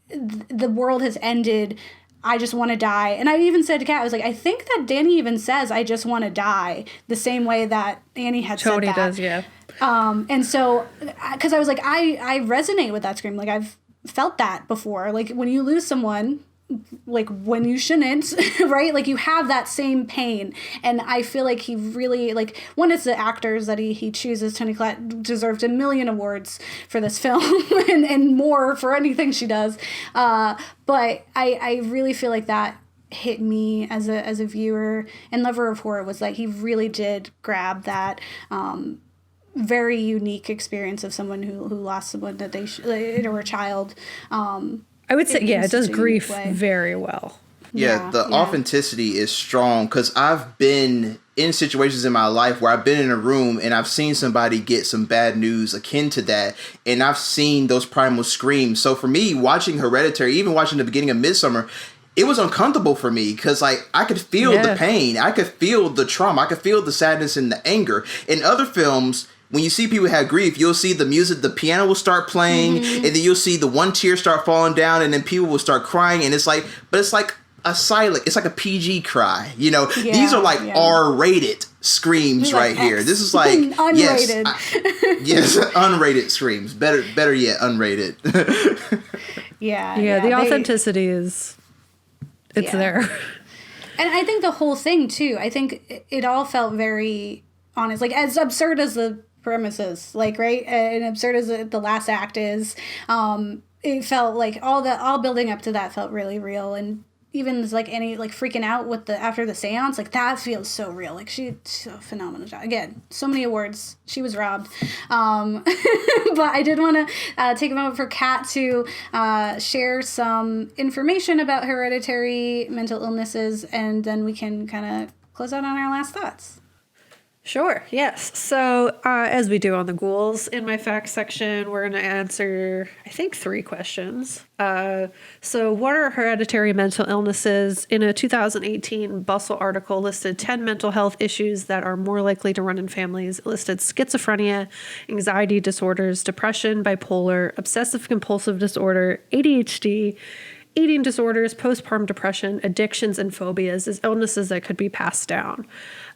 the world has ended. I just want to die. And I even said to Kat, I was like, I think that Danny even says, I just want to die, the same way that Annie had Tony said that. does, yeah. And so, because I was like, I resonate with that scream. Like, I've felt that before. Like, when you lose someone, like, when you shouldn't, right? Like, you have that same pain. And I feel like he really, like, one, it's the actors that he chooses. Toni Collette deserved 1 million awards for this film and more for anything she does. But I really feel like that hit me as a viewer and lover of horror, was like, he really did grab that, very unique experience of someone who lost someone that they or a child. I would say, it does grief very well. Yeah, the authenticity is strong, because I've been in situations in my life where I've been in a room and I've seen somebody get some bad news akin to that, and I've seen those primal screams. So for me, watching Hereditary, even watching the beginning of Midsommar, it was uncomfortable for me because, like, I could feel the pain. I could feel the trauma. I could feel the sadness and the anger. In other films, when you see people have grief, you'll see the music, the piano will start playing, and then you'll see the one tear start falling down, and then people will start crying, and it's like a silent, it's like a PG cry, you know? These are like R-rated screams right here. This is like, unrated. Yes, unrated screams. Better yet, unrated. The authenticity is, it's there. And I think the whole thing, too, I think it all felt very honest. Like, as absurd as the premises, like, right, and absurd as the last act is, it felt like all building up to that felt really real. And even like Annie like freaking out with after the seance, like that feels so real. Like she's a phenomenal job. Again, so many awards. She was robbed. But I did want to take a moment for Kat to share some information about hereditary mental illnesses, and then we can kind of close out on our last thoughts. Sure, yes. So, as we do on the Ghouls, in my facts section, we're going to answer, I think, 3 questions. So, what are hereditary mental illnesses? In a 2018 Bustle article, listed 10 mental health issues that are more likely to run in families. It listed schizophrenia, anxiety disorders, depression, bipolar, obsessive-compulsive disorder, ADHD, eating disorders, postpartum depression, addictions, and phobias as illnesses that could be passed down.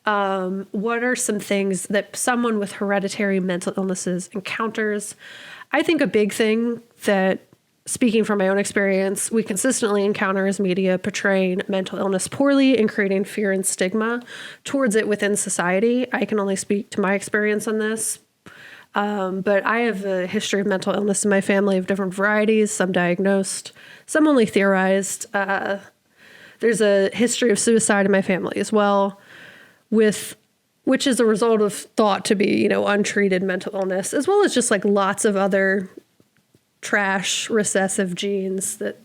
What are some things that someone with hereditary mental illnesses encounters? I think a big thing that, speaking from my own experience, we consistently encounter as media portraying mental illness poorly and creating fear and stigma towards it within society. I can only speak to my experience on this. But I have a history of mental illness in my family of different varieties, some diagnosed, some only theorized. There's a history of suicide in my family as well, which is a result of thought to be, untreated mental illness, as well as just like lots of other trash recessive genes that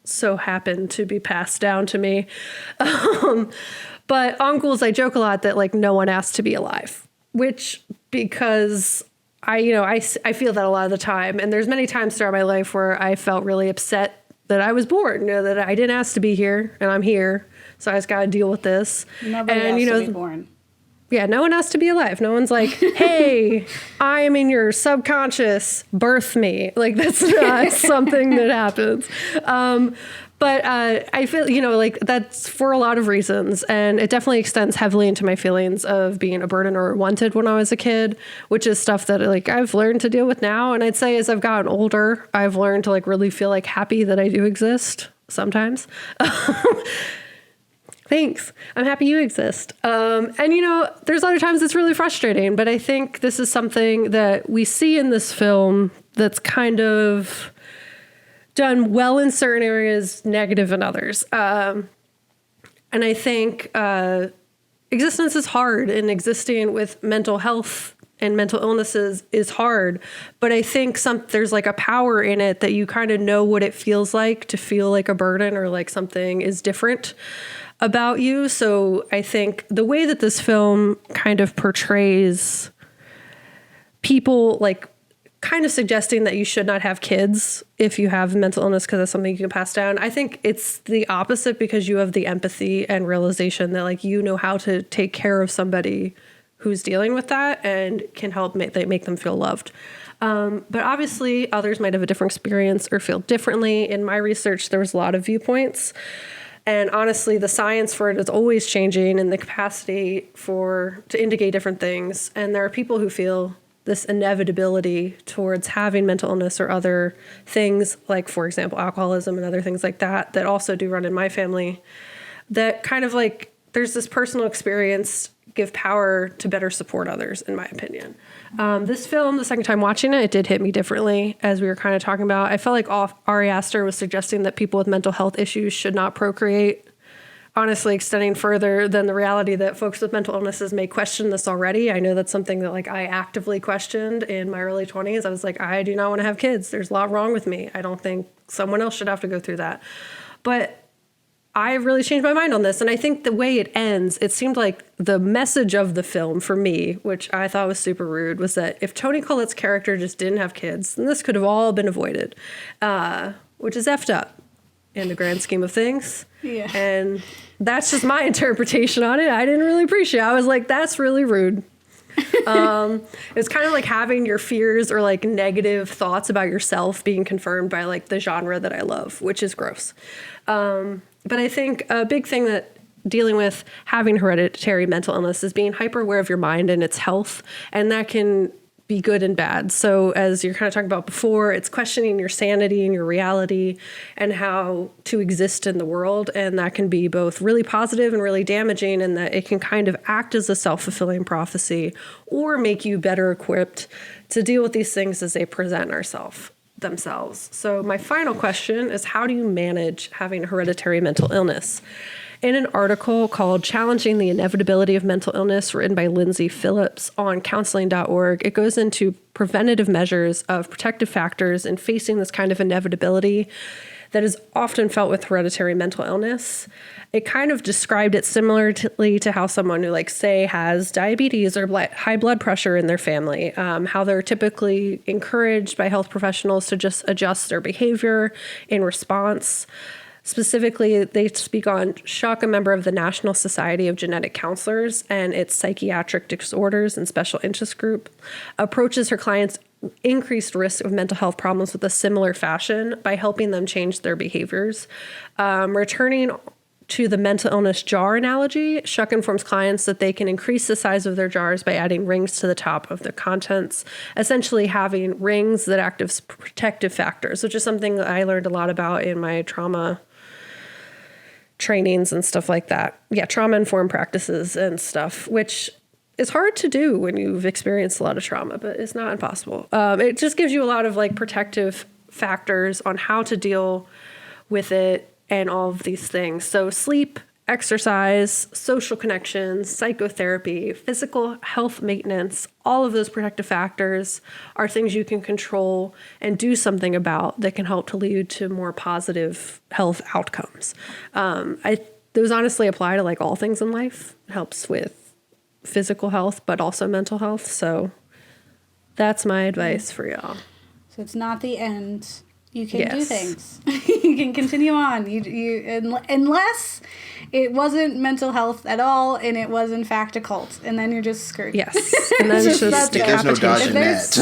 so happen to be passed down to me. But on Ghouls, I joke a lot that like no one asked to be alive, because I feel that a lot of the time. And there's many times throughout my life where I felt really upset that I was born, that I didn't ask to be here and I'm here. So I just got to deal with this. Nobody asked to be born. Yeah, no one has to be alive. No one's like, hey, I am in your subconscious, birth me. Like, that's not something that happens. But I feel, like that's for a lot of reasons. And it definitely extends heavily into my feelings of being a burden or wanted when I was a kid, which is stuff that like I've learned to deal with now. And I'd say as I've gotten older, I've learned to like really feel like happy that I do exist sometimes. Thanks. I'm happy you exist. And, there's other times it's really frustrating, but I think this is something that we see in this film that's kind of done well in certain areas, negative in others. And I think existence is hard, and existing with mental health and mental illnesses is hard. But I think there's like a power in it that you kind of know what it feels like to feel like a burden or like something is different about you. So I think the way that this film kind of portrays people, like kind of suggesting that you should not have kids if you have mental illness because that's something you can pass down. I think it's the opposite, because you have the empathy and realization that like you know how to take care of somebody who's dealing with that and can help make them feel loved. But obviously others might have a different experience or feel differently. In my research, there was a lot of viewpoints. And honestly, the science for it is always changing, and the capacity to indicate different things. And there are people who feel this inevitability towards having mental illness or other things, like, for example, alcoholism and other things like that also do run in my family, that kind of like there's this personal experience give power to better support others, in my opinion. This film, the second time watching it did hit me differently, as we were kind of talking about. I felt like Ari Aster was suggesting that people with mental health issues should not procreate, honestly extending further than the reality that folks with mental illnesses may question this already. I know that's something that like I actively questioned in my early 20s. I was like, I do not want to have kids. There's a lot wrong with me. I don't think someone else should have to go through that. But I really changed my mind on this. And I think the way it ends, it seemed like the message of the film for me, which I thought was super rude, was that if Toni Collette's character just didn't have kids, then this could have all been avoided, which is effed up in the grand scheme of things. Yeah. And that's just my interpretation on it. I didn't really appreciate it. I was like, that's really rude. It's kind of like having your fears or like negative thoughts about yourself being confirmed by like the genre that I love, which is gross. But I think a big thing that dealing with having hereditary mental illness is being hyper aware of your mind and its health, and that can be good and bad. So as you're kind of talking about before, it's questioning your sanity and your reality and how to exist in the world. And that can be both really positive and really damaging, in that it can kind of act as a self-fulfilling prophecy or make you better equipped to deal with these things as they present themselves. So my final question is, how do you manage having hereditary mental illness? In an article called Challenging the Inevitability of Mental Illness, written by Lindsay Phillips on counseling.org, it goes into preventative measures of protective factors in facing this kind of inevitability that is often felt with hereditary mental illness. It kind of described it similarly to how someone who, like, say, has diabetes or high blood pressure in their family, how they're typically encouraged by health professionals to just adjust their behavior in response. Specifically, they speak on Shuck, a member of the National Society of Genetic Counselors and its Psychiatric Disorders and Special Interest Group, approaches her clients' increased risk of mental health problems with a similar fashion by helping them change their behaviors. Returning to the mental illness jar analogy, Shuck informs clients that they can increase the size of their jars by adding rings to the top of their contents, essentially having rings that act as protective factors, which is something that I learned a lot about in my trauma trainings and stuff like that. Yeah, trauma-informed practices and stuff, which it's hard to do when you've experienced a lot of trauma, but it's not impossible. It just gives you a lot of like protective factors on how to deal with it and all of these things. So sleep, exercise, social connections, psychotherapy, physical health maintenance, all of those protective factors are things you can control and do something about that can help to lead to more positive health outcomes. Those honestly apply to like all things in life. It helps with physical health, but also mental health. So that's my advice for y'all. So it's not the end. You can do things. You can continue on. Unless it wasn't mental health at all, and it was in fact a cult, and then you're just screwed. Yes, and then it's just there's no dodging that.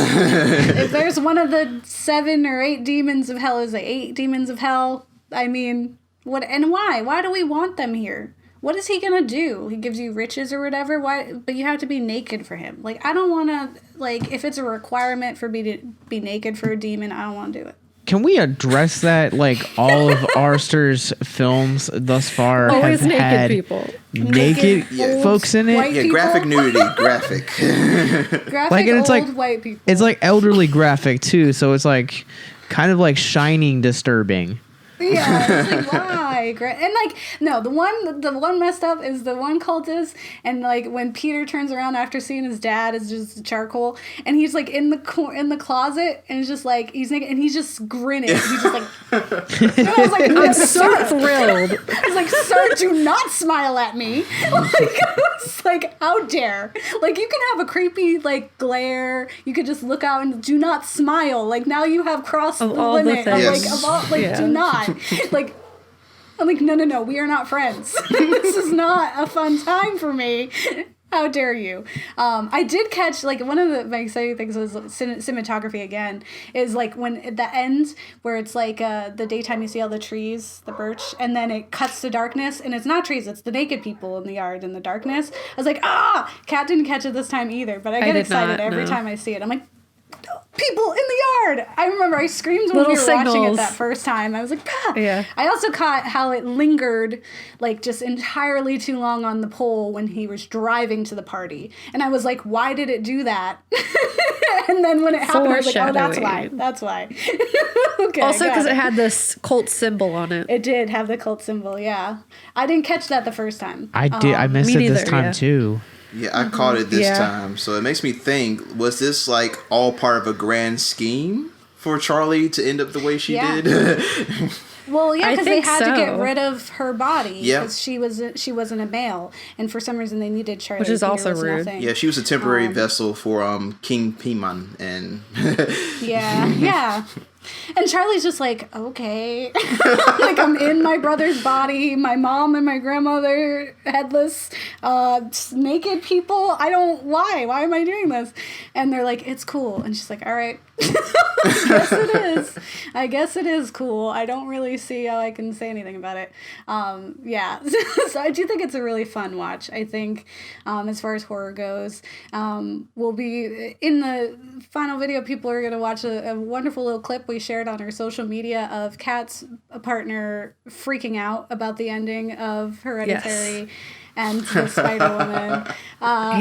If there's one of the 7 or 8 demons of hell, is it 8 demons of hell? I mean, what and why? Why do we want them here? What is he gonna do? He gives you riches or whatever. Why? But you have to be naked for him. Like, I don't want to. Like, if it's a requirement for me to be naked for a demon, I don't want to do it. Can we address that? Like, all of Aster's films thus far always have naked had people, naked folks in it. Yeah, graphic nudity, graphic. Graphic Like, and it's old like white people. it's like elderly graphic too. So it's like kind of like Shining disturbing. Yeah, it's like, why? And like, no, the one messed up is the one cultist, and like when Peter turns around after seeing his dad is just charcoal, and he's like in the closet, and it's just like he's naked, and he's just grinning. He's just like, and I was like, I'm so thrilled. I was like, sir, do not smile at me. Like, I was like, how dare? Like, you can have a creepy like glare. You could just look out and do not smile. Like, now you have crossed the limit. Do not. Like, I'm like, no, we are not friends. This is not a fun time for me. How dare you? I did catch, like, one of my exciting things was cinematography again, is like when at the end where it's like the daytime you see all the trees, the birch, and then it cuts to darkness, and it's not trees, it's the naked people in the yard in the darkness. I was like, Kat didn't catch it this time either, but I get excited every time I see it. I'm like, people in the yard. I remember I screamed when we were watching it that first time. I was like, Yeah. I also caught how it lingered like just entirely too long on the pole when he was driving to the party. And I was like, why did it do that? And then when it happened, I was like, oh, that's why. Okay. Also because it had this cult symbol on it. It did have the cult symbol, yeah. I didn't catch that the first time. I did. I missed it this time too. Yeah, I caught it this time. So it makes me think, was this like all part of a grand scheme for Charlie to end up the way she did? Well, yeah, because they had to get rid of her body because she wasn't a male, and for some reason they needed Charlie, which is also rude. Nothing. Yeah, she was a temporary vessel for King Piman, and yeah. And Charlie's just like, okay. Like, I'm in my brother's body. My mom and my grandmother, headless, naked people. Why? Why am I doing this? And they're like, it's cool. And she's like, all right. I guess it is cool. I don't really see how I can say anything about it. So I do think it's a really fun watch. I think as far as horror goes, we'll be in the final video. People are going to watch a wonderful little clip we shared on our social media of Kat's partner freaking out about the ending of Hereditary. And the Spider-Woman.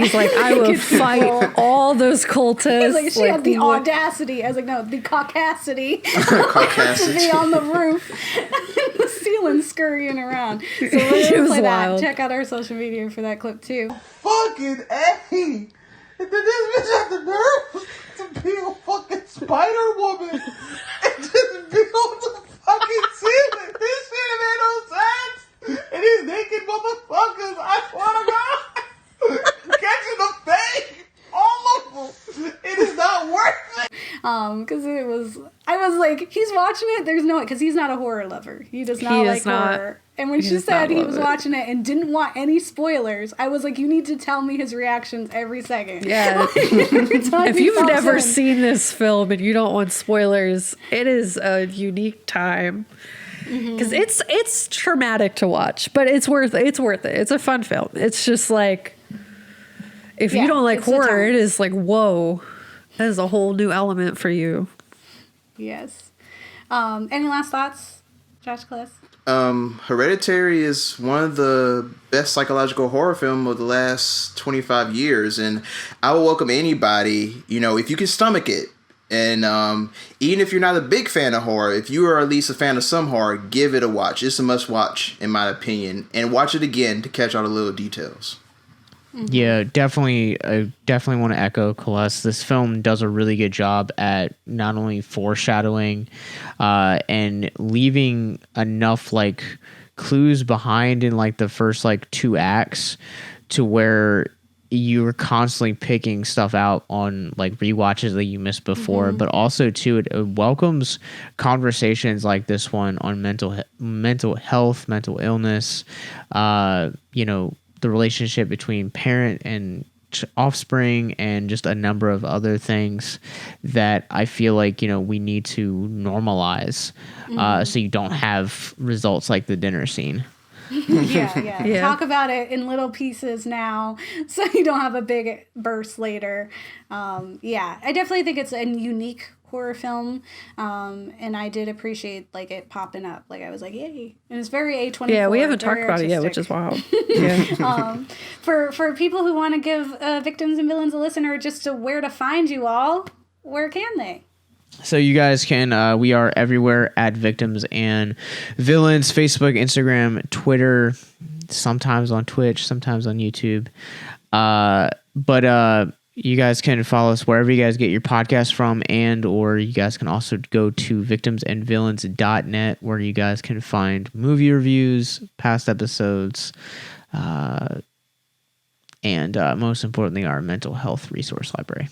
He's like, I will fight all those cultists. He's like, she had the audacity. I was like, no, the caucasity. To be on the roof. The ceiling scurrying around. So we're going to play that. Check out our social media for that clip, too. Fucking A! And then this bitch had the nerve to be a fucking Spider-Woman and just be on the fucking ceiling. This shit made no sense. And these naked motherfuckers, I swear to God, catching the face, all of them. It is not worth it. Because I was like, he's watching it. There's no, because he's not a horror lover. He does not like horror. And when she said he was watching it and didn't want any spoilers, I was like, you need to tell me his reactions every second. Yeah. If you've never seen this film and you don't want spoilers, it is a unique time. Because it's traumatic to watch, but it's worth it. It's a fun film. It's just like, if you don't like horror, it is like, whoa, that is a whole new element for you. Yes. Any last thoughts Josh Kless? Hereditary is one of the best psychological horror film of the last 25 years, and I will welcome anybody, if you can stomach it. And even if you're not a big fan of horror, if you are at least a fan of some horror, give it a watch. It's a must watch, in my opinion, and watch it again to catch all the little details. Yeah, definitely. I definitely want to echo Celeste. This film does a really good job at not only foreshadowing and leaving enough like clues behind in like the first like 2 acts to where you're constantly picking stuff out on like rewatches that you missed before, but also too it welcomes conversations like this one on mental health, mental illness, the relationship between parent and offspring, and just a number of other things that I feel like we need to normalize, so you don't have results like the dinner scene. Yeah. Talk about it in little pieces now, so you don't have a big burst later. I definitely think it's a unique horror film, and I did appreciate like it popping up. Like I was like, yay! And it's very A24. Yeah, we haven't talked about it yet, which is wild. Yeah. For people who want to give Victims and Villains a listen, or just to where to find you all, where can they? So you guys can, we are everywhere at Victims and Villains, Facebook, Instagram, Twitter, sometimes on Twitch, sometimes on YouTube. But you guys can follow us wherever you guys get your podcast from, and or you guys can also go to victimsandvillains.net, where you guys can find movie reviews, past episodes, and most importantly, our mental health resource library.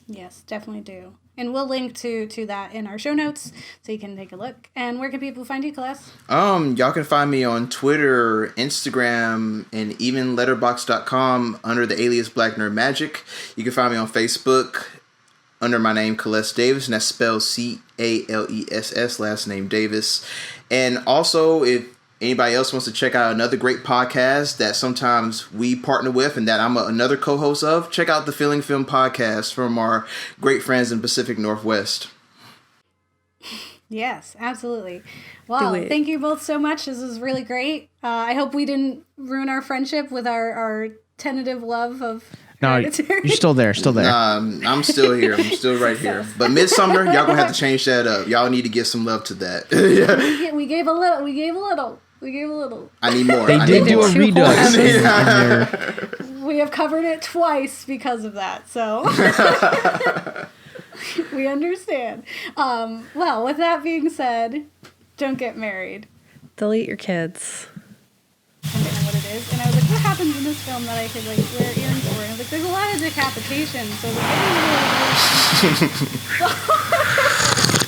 Yes, definitely do. And we'll link to that in our show notes, so you can take a look. And where can people find you, Celeste? Y'all can find me on Twitter, Instagram, and even letterboxd.com under the alias Black Nerd Magic. You can find me on Facebook under my name, Celeste Davis, and that's spelled Caless, last name Davis. And also, if anybody else wants to check out another great podcast that sometimes we partner with and that I'm another co-host of, check out the Feeling Film podcast from our great friends in Pacific Northwest. Yes, absolutely. Well, thank you both so much. This was really great. I hope we didn't ruin our friendship with our tentative love of No, you're still there. I'm still here. I'm still right here. But Midsummer, y'all gonna have to change that up. Y'all need to give some love to that. Yeah. We gave a little. I need more. They did do a redux. We have covered it twice because of that, so we understand. Well, with that being said, don't get married. Delete your kids. I don't know what it is. And I was like, what happens in this film that I could like wear earrings for? And I was like, there's a lot of decapitation, so the